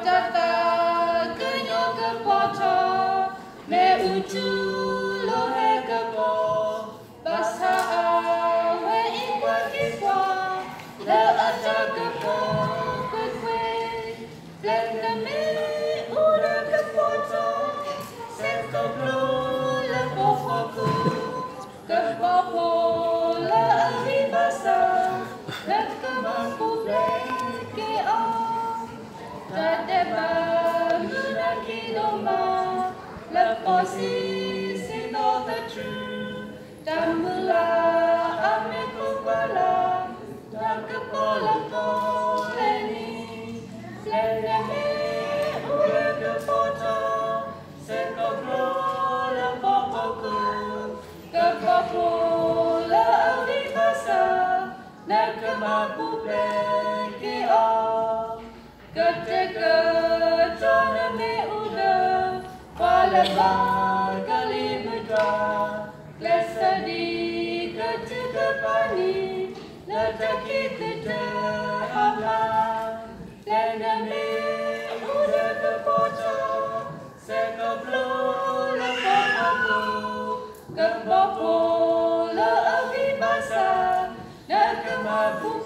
Tata kenyo ke poto me uju lo he ke po basa awe ikwa kikwa le aja ke po ke kwe le me ura ke poto se ko blu le po foku ke po le avi basa le ke mampu ke o Tadeba Munakiloma, Leposi, say all the truth. Damula, Amekuala, Dakapola, Poleni, Leneme, Urakapoto, Sekopola, Popoku, Kapopola, Avibasa, Nakamapu, Pekio. Ketika jana me uda, walaupun kali muda, lesadi ketika pani, letak kita terhambat. Lena me uda kepoca, sekoplo lepoku, kepopo le avi basa, nak kemabu.